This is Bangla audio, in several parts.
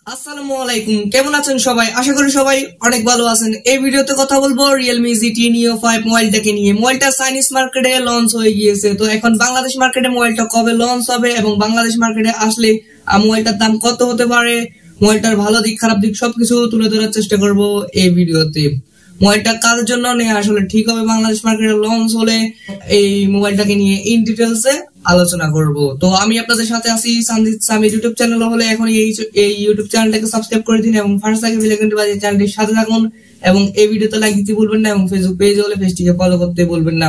আসসালামু আলাইকুম, কেমন আছেন সবাই? আশা করি সবাই অনেক ভালো আছেন। এই ভিডিওতে কথা বলবো Realme GT Neo 5 মোবাইলটাকে নিয়ে। মোবাইলটা চাইনিজ মার্কেটে লঞ্চ হয়ে গিয়েছে, তো এখন বাংলাদেশ মার্কেটে মোবাইলটা কবে লঞ্চ হবে এবং বাংলাদেশ মার্কেটে আসলে মোবাইলটার দাম কত হতে পারে, মোবাইলটার ভালো দিক খারাপ দিক সবকিছু তুলে ধরার চেষ্টা করব এই ভিডিওতে। মোবাইলটা কার জন্য নিয়ে আসলে ঠিক হবে বাংলাদেশ মার্কেটে লঞ্চ হলে, এই মোবাইলটাকে নিয়ে ইন ডিটেলসে আলোচনা করব। তো আমি আপনাদের সাথে আছি সঞ্জিত সামির। ইউটিউব চ্যানেল হলে এখন এই ইউটিউব চ্যানেলটাকে সাবস্ক্রাইব করে দিন এবং ফার্স্ট আগে বেল আইকনটি বাজিয়ে চ্যানেলটির সাথে থাকুন এবং এই ভিডিওতে লাইক দিতে ভুলবেন না এবং ফেসবুক পেজ হলে পেজটিকে ফলো করতে ভুলবেন না।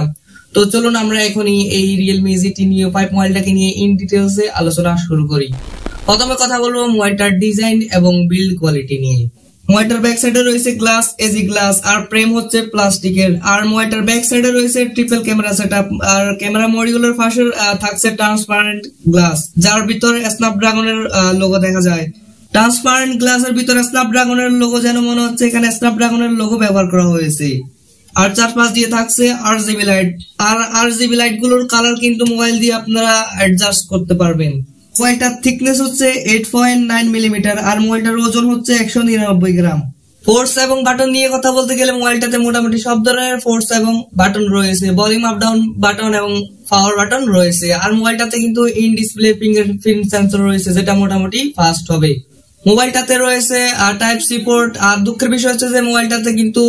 তো চলুন আমরা এখনই এই Realme GT Neo 5 মোবাইলটাকে নিয়ে ইন ডিটেলসে আলোচনা শুরু করি। প্রথমে কথা বলবো মোবাইলটার ডিজাইন এবং বিল্ড কোয়ালিটি নিয়ে। মোবাইলটার ব্যাক সাইডে রয়েছে গ্লাস, এজি গ্লাস, আর ফ্রেম হচ্ছে প্লাস্টিকের। আর মোবাইলটার ব্যাক সাইডে রয়েছে ট্রিপল ক্যামেরা সেটআপ, আর ক্যামেরা মডিউলের পাশে থাকছে ট্রান্সপারেন্ট গ্লাস, যার ভিতরে স্ন্যাপড্রাগনের লোগো দেখা যায়। ট্রান্সপারেন্ট গ্লাসের ভিতরে স্ন্যাপড্রাগনের লোগো যেন মনে হচ্ছে এখানে স্ন্যাপড্রাগনের লোগো ব্যবহার করা হয়েছে। আর চারপাশ দিয়ে থাকছে আরজিবি লাইট, আর আরজিবি লাইট গুলোর কালার কিন্তু মোবাইল দিয়ে আপনারা অ্যাডজাস্ট করতে পারবেন। মোবাইলটার থিকনেস হচ্ছে 8.9 মিলিমিটার আর মোবাইলটার ওজন হচ্ছে 199 গ্রাম। ফোর্স এবং বাটন নিয়ে কথা বলতে গেলে মোবাইলটাতে মোটামুটি সব ধরনের ফোর্স এবং বাটন রয়েছে, ভলিউম আপ ডাউন বাটন এবং পাওয়ার বাটন রয়েছে। আর মোবাইলটাতে কিন্তু ইন ডিসপ্লে ফিঙ্গারপ্রিন্ট সেন্সর রয়েছে, যেটা মোটামুটি ফাস্ট হবে। মোবাইলটাতে রয়েছে টাইপ সি পোর্ট। আর দুঃখের বিষয় হচ্ছে যে মোবাইলটাতে কিন্তু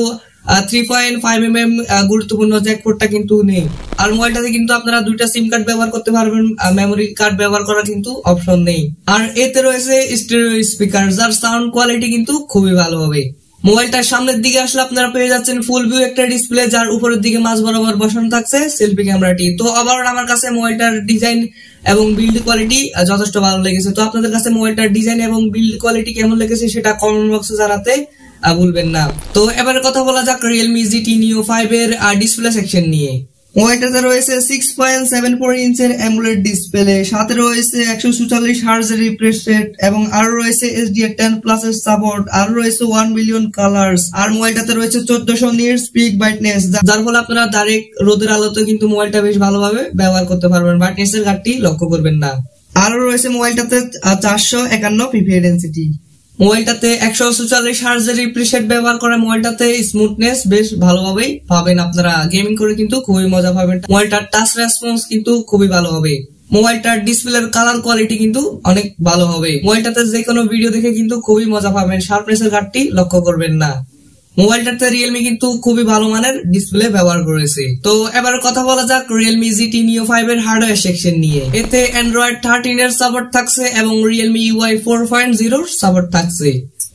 3.5mm গুরুত্বপূর্ণ জ্যাক পোর্টটা কিন্তু নেই। আর মোবাইলটাতে কিন্তু আপনারা দুইটা সিম কার্ড ব্যবহার করতে পারবেন, মেমোরি কার্ড ব্যবহার করা কিন্তু অপশন নেই। আর এতে রয়েছে স্টেরিও স্পিকার, যার সাউন্ড কোয়ালিটি কিন্তু খুবই ভালো হবে। মোবাইলটার সামনের দিকে আসলে আপনারা পেয়ে যাচ্ছেন ফুল ভিউ একটা ডিসপ্লে, যার উপরের দিকে মাঝ বরাবর বসানো থাকছে সেলফি ক্যামেরাটি। তো আবার আমার কাছে মোবাইলটার ডিজাইন এবং বিল্ড কোয়ালিটি যথেষ্ট ভালো লেগেছে। তো আপনাদের কাছে মোবাইলটার ডিজাইন এবং বিল্ড কোয়ালিটি কেমন লেগেছে সেটা কমেন্ট বক্সে জানাতে ভুলবেন না। তো এবারে কথা বলা যাক Realme GT Neo 5 এর ডিসপ্লে সেকশন নিয়ে। মোবাইলটাতে রয়েছে 6.74 ইঞ্চের অ্যামোলেড ডিসপ্লে, সাথে রয়েছে 144 হার্জ রিফ্রেশ রেট এবং আরো রয়েছে HDR10+ এর সাপোর্ট, আর রয়েছে 1 মিলিয়ন কালার্স। আর মোবাইলটাতে রয়েছে 1400 নিটস পিক ব্রাইটনেস, যার ফলে আপনারা ডাইরেক্ট রোদের আলোতে কিন্তু মোবাইলটা বেশ ভালোভাবে ব্যবহার করতে পারবেন, ব্রাইটনেস এর ঘাটতি লক্ষ্য করবেন না। আরো রয়েছে মোবাইলটাতে 451 পিপিএ ডেনসিটি। মোবাইলটাতে 144 হার্জের রিফ্রেশ রেট ব্যবহার করে মোবাইলটাতে স্মুথনেস বেশ ভালোভাবেই পাবেন। আপনারা গেমিং করে কিন্তু খুবই মজা পাবেন। মোবাইলটার টাচ রেসপন্স কিন্তু খুবই ভালো হবে। মোবাইলটার ডিসপ্লের কালার কোয়ালিটি কিন্তু অনেক ভালো হবে। মোবাইলটাতে যে কোনো ভিডিও দেখে কিন্তু খুবই মজা পাবেন, শার্পনেসের ঘাটতি লক্ষ্য করবেন না। মোবাইলটাতে Realme কিন্তু খুবই ভালো মানের ডিসপ্লে ব্যবহার করেছে। তো এবার কথা বলা যাক Realme GT Neo 5 এর হার্ডওয়্যার সেকশন নিয়ে। এতে Android 13 এর সাপোর্ট থাকছে এবং Realme UI 4.0 সাপোর্ট থাকছে।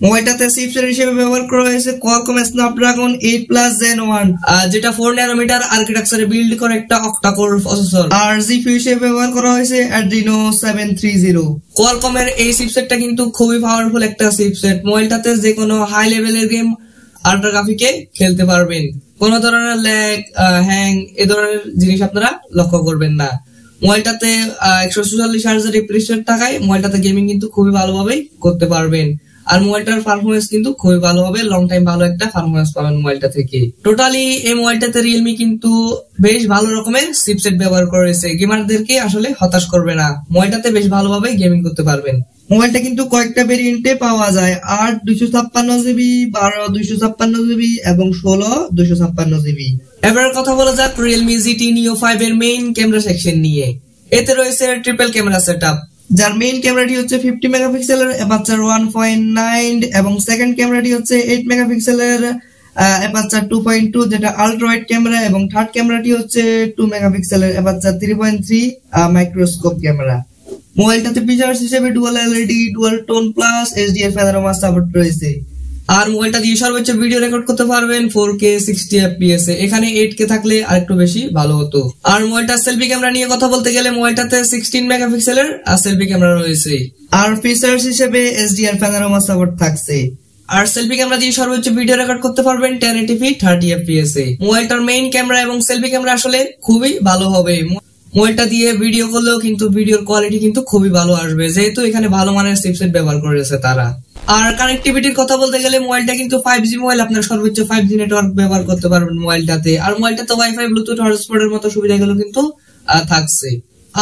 মোবাইলটাতে চিপসেট হিসেবে ব্যবহার করা হয়েছে Qualcomm Snapdragon 8+ Gen 1, যেটা 4 ন্যানোমিটার আর্কিটেকচারে বিল্ড করে একটা অক্টা-কোর প্রসেসর। আর জিপিইউ হিসেবে ব্যবহার করা হয়েছে Adreno 730। Qualcomm এর এই চিপসেটটা কিন্তু খুবই পাওয়ারফুল একটা চিপসেট। মোবাইলটাতে যে কোনো হাই লেভেলের গেম আল্ট্রা গ্রাফিকে খেলতে পারবেন, কোন ধরনের ল্যাগ, হ্যাং এ ধরনের জিনিস আপনারা লক্ষ্য করবেন না। মোবাইলটাতে 144 হার্জের রিফ্রেশ রেট থাকায় মোবাইলটাতে গেমিং কিন্তু খুবই ভালোভাবে করতে পারবেন। আর মোবাইলটার পারফরমেন্স কিন্তু খুবই ভালো হবে, লং টাইম ভালো একটা পারফরমেন্স পাবেন মোবাইলটা থেকে। টোটালি এই মোবাইলটাতে Realme কিন্তু বেশ ভালো রকমের চিপসেট ব্যবহার করেছে, গেমারদেরকে আসলে হতাশ করবে না। মোবাইলটাতে বেশ ভালোভাবে গেমিং করতে পারবেন। মোবাইলটা কিন্তু কয়েকটা ভেরিয়েন্টে পাওয়া যায়, 8 256GB, 12 256GB এবং 16 256GB। এবার কথা বলা যাক Realme GT Neo 5 এর মেইন ক্যামেরা সেকশন নিয়ে। এতে রয়েছে ট্রিপল ক্যামেরা সেটআপ, যার মেইন ক্যামেরাটি হচ্ছে 50 মেগাপিক্সেলের অ্যাপারচার 1.9 এবং সেকেন্ড ক্যামেরাটি হচ্ছে 8 মেগাপিক্সেলের অ্যাপারচার 2.2, যেটা আল্ট্রা ওয়াইড ক্যামেরা, এবং থার্ড ক্যামেরাটি হচ্ছে 2 মেগাপিক্সেলের অ্যাপারচার 3.3 মাইক্রোস্কোপ ক্যামেরা। মোবাইলটাতে ফিচার্স হিসেবে dual LED, dual tone plus HDR panorama support রয়েছে। আর মোবাইলটা দিয়ে সর্বোচ্চ ভিডিও রেকর্ড করতে পারবেন 4K 60 FPS এ, এখানে 8K থাকলে আরেকটু বেশি ভালো হতো। আর মোবাইলটার সেলফি ক্যামেরা নিয়ে কথা বলতে গেলে মোবাইলটাতে 16 মেগাপিক্সেলের সেলফি ক্যামেরা রয়েছে। আর ফিচার্স হিসেবে HDR প্যানোরামা সাপোর্ট থাকছে। আর সেলফি ক্যামেরা দিয়ে সর্বোচ্চ ভিডিও রেকর্ড করতে পারবেন 1080p 30 FPS এ। মোবাইলটার মেইন ক্যামেরা এবং সেলফি ক্যামেরা আসলে খুবই ভালো হবে। মোবাইলটা দিয়ে ভিডিও করলেও কিন্তু ভিডিওর কোয়ালিটি কিন্তু খুবই ভালো আসবে, যেহেতু এখানে ভালো মানের চিপসেট ব্যবহার করেছে তারা। আর কানেক্টিভিটির কথা বলতে গেলে মোবাইলটা কিন্তু 5G মোবাইল, আপনার সর্বোচ্চ 5G নেটওয়ার্ক ব্যবহার করতে পারবেন মোবাইলটাতে। আর মোবাইলটাতে ওয়াইফাই, ব্লুটুথ, হটস্পটের মতো সুবিধাগুলো কিন্তু থাকছে।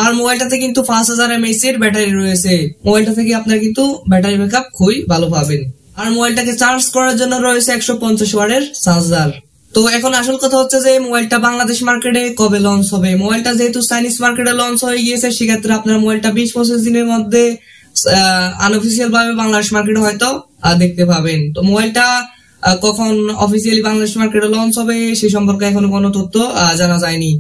আর মোবাইলটাতে কিন্তু 5000 mAh এর ব্যাটারি রয়েছে। মোবাইলটা থেকে আপনার কিন্তু ব্যাটারি ব্যাকআপ খুবই ভালো পাবেন। আর মোবাইলটাকে চার্জ করার জন্য রয়েছে 150 ওয়াটের চার্জার। তো এখন আসল কথা হচ্ছে যে মোবাইলটা বাংলাদেশ মার্কেটে কবে লঞ্চ হবে। মোবাইলটা যেহেতু চাইনিজ মার্কেটে লঞ্চ হয়ে গিয়েছে, সেক্ষেত্রে আপনার মোবাইলটা 20-25 দিনের মধ্যে আনঅফিসিয়াল ভাবে বাংলাদেশ মার্কেটে হয়তো দেখতে পাবেন। তো মোবাইলটা কখন অফিসিয়ালি বাংলাদেশ মার্কেটে লঞ্চ হবে সে সম্পর্কে এখনো কোনো তথ্য জানা যায়নি।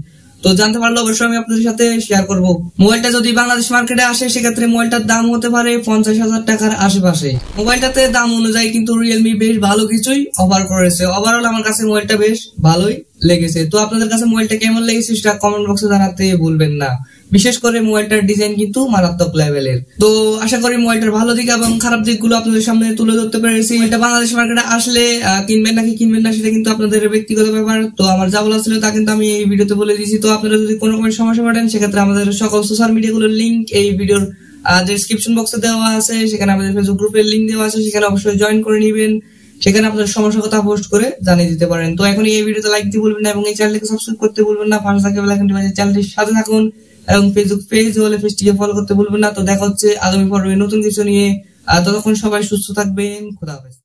তো জানতে পারলে অবশ্যই আমি আপনাদের সাথে শেয়ার করব। মোবাইলটা যদি বাংলাদেশ মার্কেটে আসে সেক্ষেত্রে মোবাইলটার দাম হতে পারে 50,000 টাকার আশেপাশে। মোবাইলটাতে দাম অনুযায়ী কিন্তু রিয়েলমি বেশ ভালো কিছুই অফার করেছে। ওভারঅল আমার কাছে মোবাইলটা বেশ ভালোই লেগেছে। তো আপনাদের কাছে মোবাইলটা কেমন লেগেছে সেটা কমেন্ট বক্সে জানাতে ভুলবেন না। বিশেষ করে মোবাইলটার ডিজাইন কিন্তু মারাত্মক লেভেলের। তো আশা করি মোবাইলটার ভালো দিক এবং খারাপ দিকগুলো আপনাদের সামনে তুলে ধরতে পেরেছি। এটা বাংলাদেশ মার্কেটে আসলে কিনবেন নাকি কিনবেন না সেটা কিন্তু আপনাদের ব্যক্তিগত ব্যাপার। তো আমার যা বলা ছিল তা কিন্তু আমি এই ভিডিওতে বলে দিয়েছি। তো আপনারা যদি কোনো সমস্যা পড়েন সেক্ষেত্রে আমাদের সকল সোশ্যাল মিডিয়াগুলোর লিংক এই ভিডিওর ডেসক্রিপশন বক্সে দেওয়া আছে। সেখানে আমাদের ফেসবুক গ্রুপের লিংক দেওয়া আছে, সেখানে অবশ্যই জয়েন করে নেবেন। সেখানে আপনাদের সমস্যার কথা পোস্ট করে জানিয়ে দিতে পারেন। তো এখন এই ভিডিওতে লাইক দিতে ভুলবেন না এবং এই চ্যানেলটিকে সাবস্ক্রাইব করতে ভুলবেন না। পাশে থাকা বেল আইকনটি বাজিয়ে চ্যানেলটির সাথে থাকুন এবং ফেসবুক পেজ হলে পেজটিকে ফলো করতে ভুলবেন না। তো দেখা হচ্ছে আগামী পর্বে নতুন কিছু নিয়ে। ততক্ষণ সবাই সুস্থ থাকবেন। খোদা হাফেজ।